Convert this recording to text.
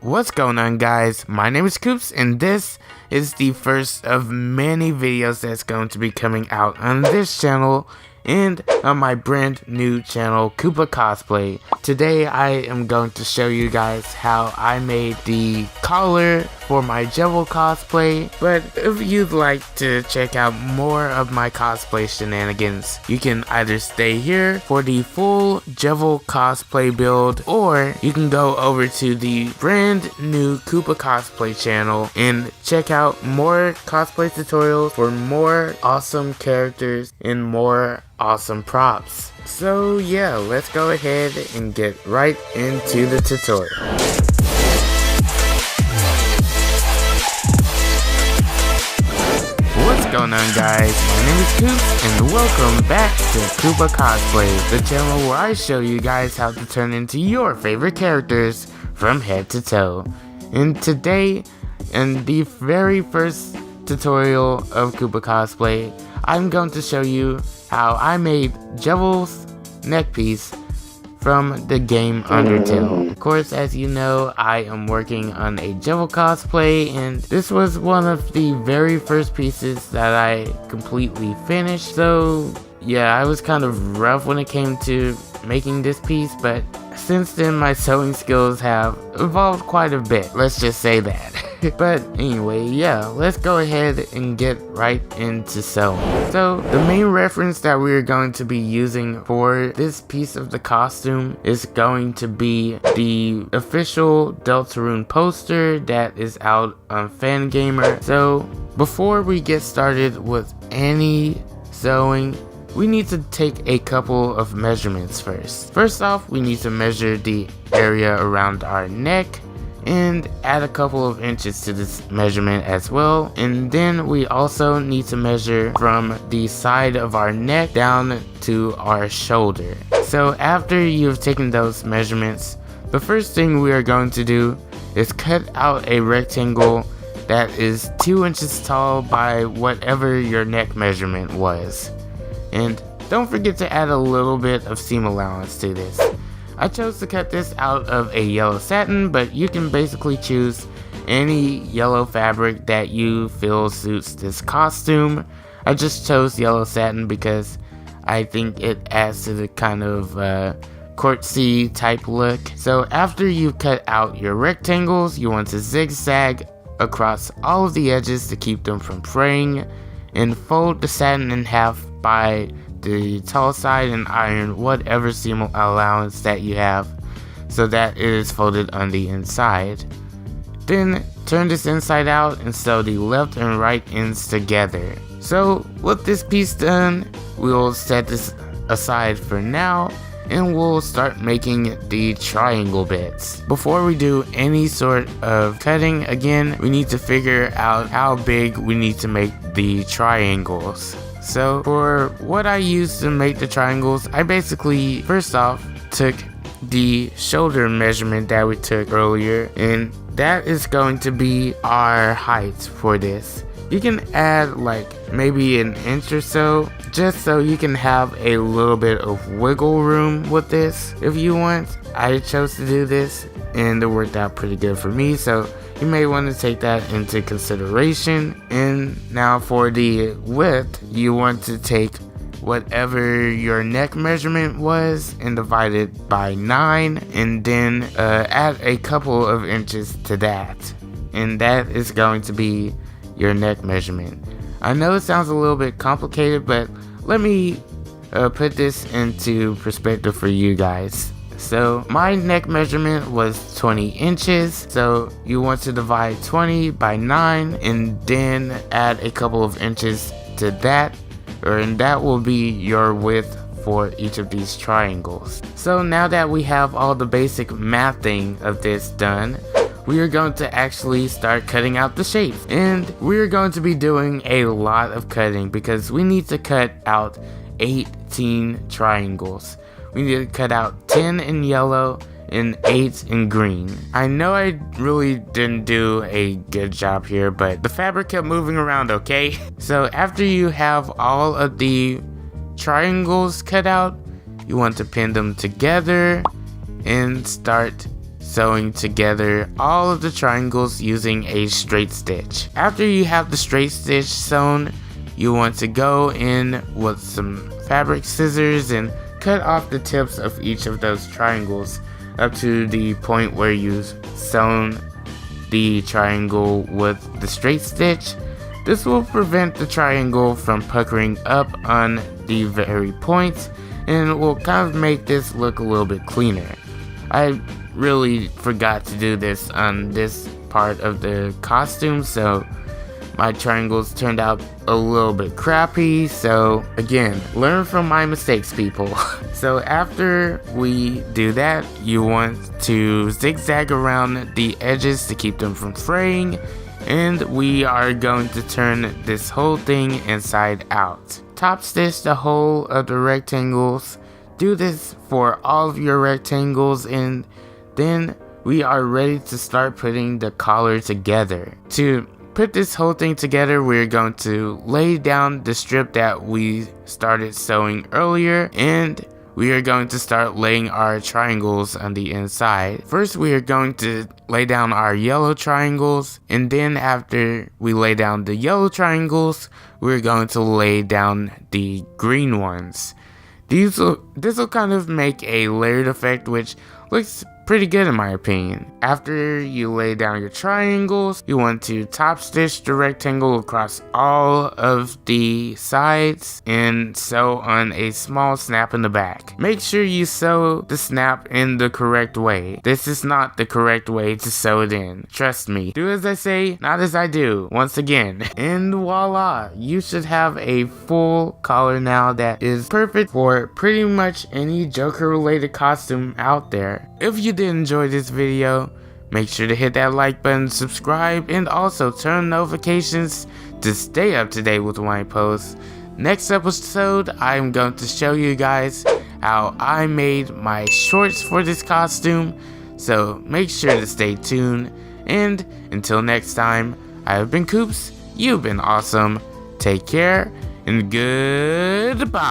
What's going on, guys? My name is Koops, and this is the first of many videos that's going to be coming out on this channel and on my brand new channel, Jevil Cosplay. Today I am going to show you guys how I made the collar for my Jevil cosplay, but if you'd like to check out more of my cosplay shenanigans, you can either stay here for the full Jevil cosplay build, or you can go over to the brand new Koopa cosplay channel and check out more cosplay tutorials for more awesome characters and more awesome props. So yeah, let's go ahead and get right into the tutorial. What's going on, guys? My name is Koops and welcome back to Koopa Cosplay, the channel where I show you guys how to turn into your favorite characters from head to toe. And today, in the very first tutorial of Koopa Cosplay, I'm going to show you how I made Jevil's neck piece from the game Undertale. Of course, as you know, I am working on a Jevil cosplay, and this was one of the very first pieces that I completely finished. So yeah, I was kind of rough when it came to making this piece, but since then my sewing skills have evolved quite a bit, let's just say that. But anyway, yeah, let's go ahead and get right into sewing. So the main reference that we're going to be using for this piece of the costume is going to be the official Deltarune poster that is out on Fangamer. So before we get started with any sewing, we need to take a couple of measurements first. First off, we need to measure the area around our neck and add a couple of inches to this measurement as well. And then we also need to measure from the side of our neck down to our shoulder. So after you've taken those measurements, the first thing we are going to do is cut out a rectangle that is 2 inches tall by whatever your neck measurement was. And don't forget to add a little bit of seam allowance to this. I chose to cut this out of a yellow satin, but you can basically choose any yellow fabric that you feel suits this costume. I just chose yellow satin because I think it adds to the kind of courtesy type look. So after you cut out your rectangles, you want to zigzag across all of the edges to keep them from fraying, and fold the satin in half by the tall side and iron whatever seam allowance that you have so that it is folded on the inside. Then turn this inside out and sew the left and right ends together. So with this piece done, we'll set this aside for now and we'll start making the triangle bits. Before we do any sort of cutting, again, we need to figure out how big we need to make the triangles. So for what I used to make the triangles, I basically first off took the shoulder measurement that we took earlier, and that is going to be our height for this. You can add like maybe an inch or so, just so you can have a little bit of wiggle room with this if you want. I chose to do this and it worked out pretty good for me, so you may want to take that into consideration. And now for the width, you want to take whatever your neck measurement was and divide it by 9, and then add a couple of inches to that, and that is going to be your neck measurement. I know it sounds a little bit complicated, but let me put this into perspective for you guys. So my neck measurement was 20 inches, so you want to divide 20 by 9 and then add a couple of inches to that, and that will be your width for each of these triangles. So now that we have all the basic mathing of this done, we are going to actually start cutting out the shapes. And we're going to be doing a lot of cutting because we need to cut out 18 triangles. We need to cut out 10 in yellow and 8 in green. I know I really didn't do a good job here, but the fabric kept moving around, okay? So after you have all of the triangles cut out, you want to pin them together and start sewing together all of the triangles using a straight stitch. After you have the straight stitch sewn, you want to go in with some fabric scissors and cut off the tips of each of those triangles up to the point where you've sewn the triangle with the straight stitch. This will prevent the triangle from puckering up on the very points and will kind of make this look a little bit cleaner. I really forgot to do this on this part of the costume, so my triangles turned out a little bit crappy. So again, learn from my mistakes, people. So after we do that, you want to zigzag around the edges to keep them from fraying, and we are going to turn this whole thing inside out. Top stitch the whole of the rectangles. Do this for all of your rectangles, and then we are ready to start putting the collar together. To put this whole thing together, we're going to lay down the strip that we started sewing earlier, and we are going to start laying our triangles on the inside. First, we are going to lay down our yellow triangles, and then after we lay down the yellow triangles, we're going to lay down the green ones. This will kind of make a layered effect, which looks pretty good in my opinion. After you lay down your triangles, you want to top stitch the rectangle across all of the sides and sew on a small snap in the back. Make sure you sew the snap in the correct way. This is not the correct way to sew it in. Trust me. Do as I say, not as I do. Once again. And voila, you should have a full collar now that is perfect for pretty much any Joker related costume out there. If you did enjoy this video, make sure to hit that like button, subscribe, and also turn notifications to stay up to date with my posts. Next episode, I'm going to show you guys how I made my shorts for this costume, so make sure to stay tuned. And until next time, I have been Koops, you've been awesome, take care, and goodbye.